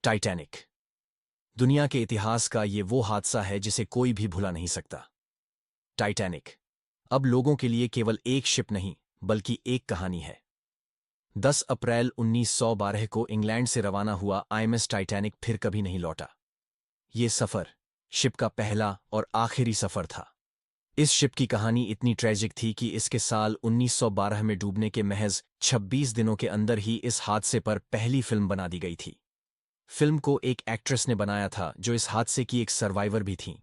Titanic दुनिया के इतिहास का ये वो हादसा है जिसे कोई भी भुला नहीं सकता। टाइटैनिक अब लोगों के लिए केवल एक शिप नहीं बल्कि एक कहानी है। 10 अप्रैल 1912 को इंग्लैंड से रवाना हुआ आईएमएस टाइटैनिक फिर कभी नहीं लौटा। ये सफर शिप का पहला और आखिरी सफर था। इस शिप की कहानी इतनी ट्रेजिक थी कि इसके साल 1912 में डूबने के महज 26 दिनों के अंदर ही इस हादसे पर पहली फिल्म बना दी गई थी। फिल्म को एक एक्ट्रेस ने बनाया था जो इस हादसे की एक सर्वाइवर भी थीं।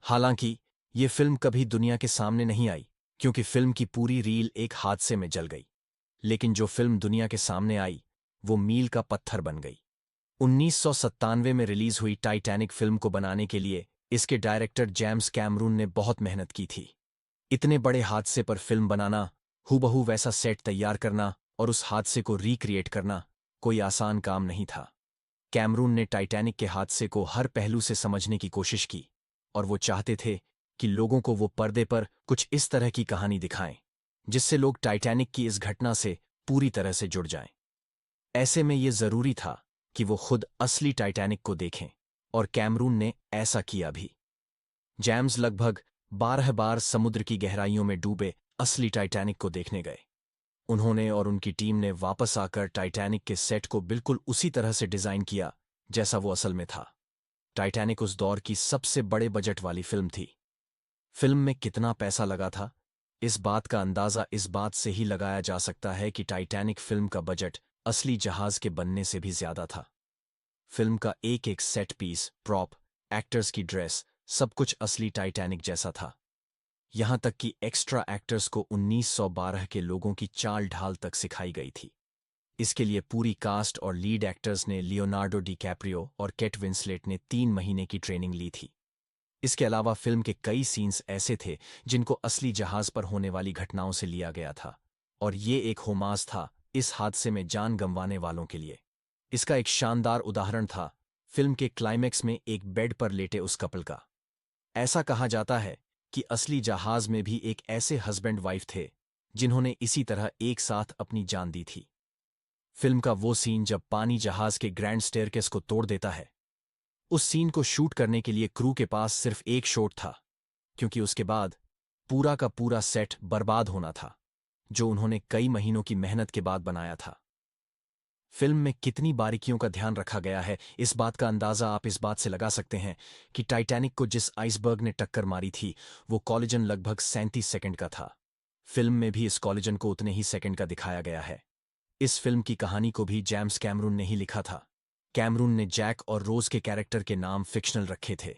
हालांकि ये फिल्म कभी दुनिया के सामने नहीं आई क्योंकि फिल्म की पूरी रील एक हादसे में जल गई। लेकिन जो फिल्म दुनिया के सामने आई वो मील का पत्थर बन गई। 1997 में रिलीज हुई टाइटैनिक फिल्म को बनाने के लिए इसके डायरेक्टर जेम्स कैमरून ने बहुत मेहनत की थी। इतने बड़े हादसे पर फिल्म बनाना, हूबहू वैसा सेट तैयार करना और उस हादसे को रिक्रिएट करना कोई आसान काम नहीं था। कैमरून ने टाइटैनिक के हादसे को हर पहलू से समझने की कोशिश की और वो चाहते थे कि लोगों को वो पर्दे पर कुछ इस तरह की कहानी दिखाएं जिससे लोग टाइटैनिक की इस घटना से पूरी तरह से जुड़ जाएं। ऐसे में ये जरूरी था कि वो खुद असली टाइटैनिक को देखें और कैमरून ने ऐसा किया भी। जेम्स लगभग 12 बार समुद्र की गहराइयों में डूबे असली टाइटैनिक को देखने गए। उन्होंने और उनकी टीम ने वापस आकर टाइटैनिक के सेट को बिल्कुल उसी तरह से डिजाइन किया जैसा वो असल में था। टाइटैनिक उस दौर की सबसे बड़े बजट वाली फिल्म थी। फिल्म में कितना पैसा लगा था, इस बात का अंदाजा इस बात से ही लगाया जा सकता है कि टाइटैनिक फिल्म का बजट असली जहाज के बनने से भी ज्यादा था। फिल्म का एक एक सेट पीस, प्रॉप, एक्टर्स की ड्रेस, सब कुछ असली टाइटैनिक जैसा था। यहां तक कि एक्स्ट्रा एक्टर्स को 1912 के लोगों की चाल ढाल तक सिखाई गई थी। इसके लिए पूरी कास्ट और लीड एक्टर्स ने लियोनार्डो डिकैप्रियो और केट विंसलेट ने 3 महीने की ट्रेनिंग ली थी। इसके अलावा फिल्म के कई सीन्स ऐसे थे जिनको असली जहाज पर होने वाली घटनाओं से लिया गया था और ये एक होमास था इस हादसे में जान गंवाने वालों के लिए। इसका एक शानदार उदाहरण था फिल्म के क्लाइमैक्स में एक बेड पर लेटे उस कपल का। ऐसा कहा जाता है कि असली जहाज में भी एक ऐसे हस्बैंड वाइफ थे जिन्होंने इसी तरह एक साथ अपनी जान दी थी। फिल्म का वो सीन जब पानी जहाज के ग्रैंड स्टेयरकेस को तोड़ देता है, उस सीन को शूट करने के लिए क्रू के पास सिर्फ एक शॉट था क्योंकि उसके बाद पूरा का पूरा सेट बर्बाद होना था जो उन्होंने कई महीनों की मेहनत के बाद बनाया था। फिल्म में कितनी बारीकियों का ध्यान रखा गया है इस बात का अंदाजा आप इस बात से लगा सकते हैं कि टाइटैनिक को जिस आइसबर्ग ने टक्कर मारी थी वो कॉलिजन लगभग 37 सेकंड का था। फिल्म में भी इस कॉलिजन को उतने ही सेकंड का दिखाया गया है। इस फिल्म की कहानी को भी जेम्स कैमरून ने ही लिखा था। कैमरून ने जैक और रोज के कैरेक्टर के नाम फिक्शनल रखे थे।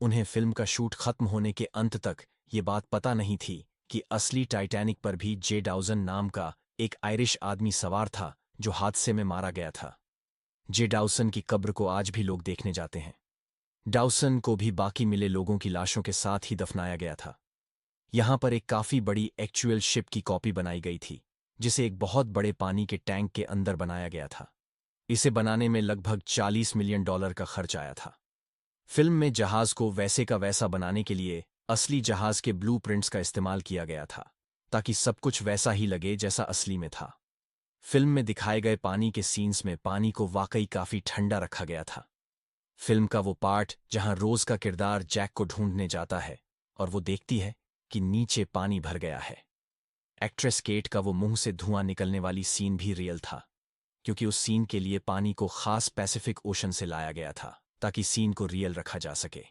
उन्हें फिल्म का शूट खत्म होने के अंत तक ये बात पता नहीं थी कि असली टाइटैनिक पर भी जे डाउसन नाम का एक आयरिश आदमी सवार था जो हादसे में मारा गया था। जे डाउसन की कब्र को आज भी लोग देखने जाते हैं। डाउसन को भी बाकी मिले लोगों की लाशों के साथ ही दफनाया गया था। यहां पर एक काफी बड़ी एक्चुअल शिप की कॉपी बनाई गई थी जिसे एक बहुत बड़े पानी के टैंक के अंदर बनाया गया था। इसे बनाने में लगभग $40 मिलियन का खर्च आया था। फिल्म में जहाज को वैसे का वैसा बनाने के लिए असली जहाज के ब्लूप्रिंट्स का इस्तेमाल किया गया था ताकि सब कुछ वैसा ही लगे जैसा असली में था। फिल्म में दिखाए गए पानी के सीन्स में पानी को वाकई काफी ठंडा रखा गया था। फिल्म का वो पार्ट जहां रोज का किरदार जैक को ढूंढने जाता है और वो देखती है कि नीचे पानी भर गया है। एक्ट्रेस केट का वो मुंह से धुआं निकलने वाली सीन भी रियल था क्योंकि उस सीन के लिए पानी को खास पैसिफिक ओशन से लाया गया था ताकि सीन को रियल रखा जा सके।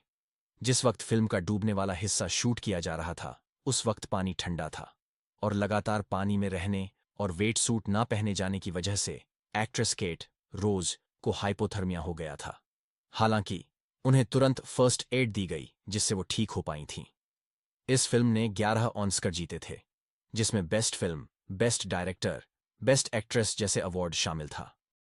जिस वक्त फिल्म का डूबने वाला हिस्सा शूट किया जा रहा था उस वक्त पानी ठंडा था और लगातार पानी में रहने और वेट सूट ना पहने जाने की वजह से एक्ट्रेस केट रोज को हाइपोथर्मिया हो गया था। हालांकि उन्हें तुरंत फर्स्ट एड दी गई जिससे वो ठीक हो पाई थीं। इस फिल्म ने 11 ऑस्कर जीते थे जिसमें best film, best director, best actress जैसे अवार्ड शामिल था।